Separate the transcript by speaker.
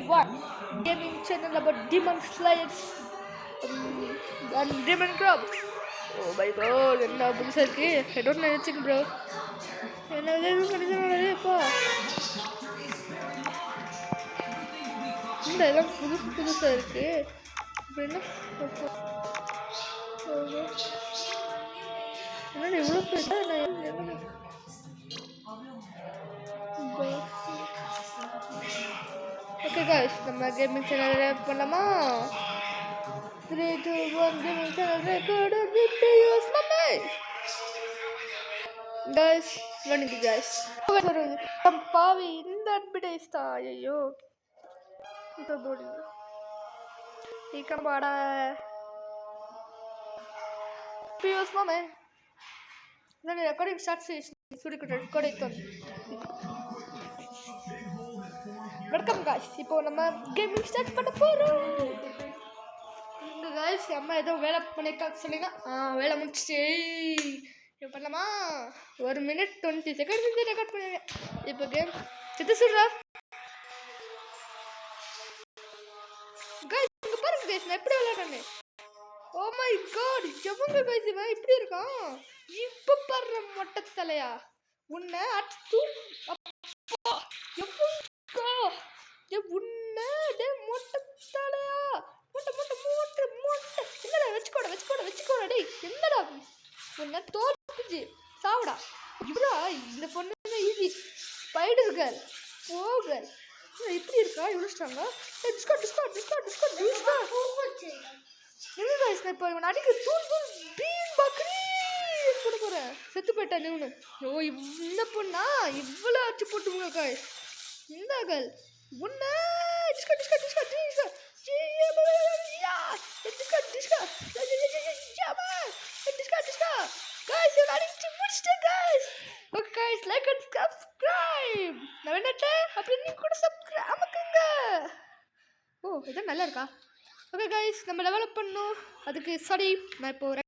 Speaker 1: one gaming channel about Demon Slayers and Demon Crabs. Oh my god, என்ன புதுசா இருக்கு. I don't know anything bro. என்ன இது கடிதமாப்பா. இந்த எல்லாம் புதுசா இருக்கு. அப்படின்னா என்ன இவ்வளோ பேச ஓகே guys, நம்ம கேமிங் சேனல் பண்ணலாமா? 3 2 1 கேமிங் சேனல் ரெக்கார்ட் வீடியோஸ் மம்மே guys running guys பாவி இந்த அட்வர்டைஸ் தான் ஐயோ இது தோடி பாடா வீடியோஸ் மம்மே நான் ரெக்கார்டிங் ஸ்டார்ட் சுடிக்கிட்டு ரெக்கார்டிங் வெல்கம் guys, இப்போ நம்ம கேமிங் ஸ்டார்ட் பண்ண போறோம். இந்த guys அம்மா ஏதோ வேலை பண்ணிட்டாங்க சொல்லுங்க. வேலை முடிச்சிட்டே இப்போ பண்ணலாமா? 1 minute 20 seconds இந்த ரெக்கார்ட் பண்ணுங்க. இப்போ கேம் சித்து சொல்றா guys இங்க பாருங்க guys நான் எப்படி விளையாடுறேன்னு. ஓ மை காட் ஜம்முங்க guys இவன் இப்படி இருக்கான். இப்போ பாரு மொட்டை தலையா உன்னை அட்டு அப்பா உன்னை மொட்டை தலையா மொட்டை மொட்டை மொட்டை மொட்டை என்னடா வச்சுக்கோடா டேய் என்னடா உன்னை தோத்துச்சு சாவுடா இப்படா இந்த பொண்ணு ஈஸி ஸ்பைடர் கேர்ள் போகல் எப்படி இருக்கா இவ்வளோ ஸ்ட்ராங்கா என்ன guys நான் இப்போ இவன் அடிக்க தூள் பீன் பக்ரி போட போகிறேன் செத்து போயிட்டான் இவனு. ஓ இந்த பொண்ணா இவ்வளோ அச்சு போட்டுங்க guys இந்த கேர்ள் உன்னை ஓ இதான் நல்லா இருக்கா? ஓகே கைஸ் நம்ம டெவலப் பண்ணணும் அதுக்கு சாரி நான் இப்போ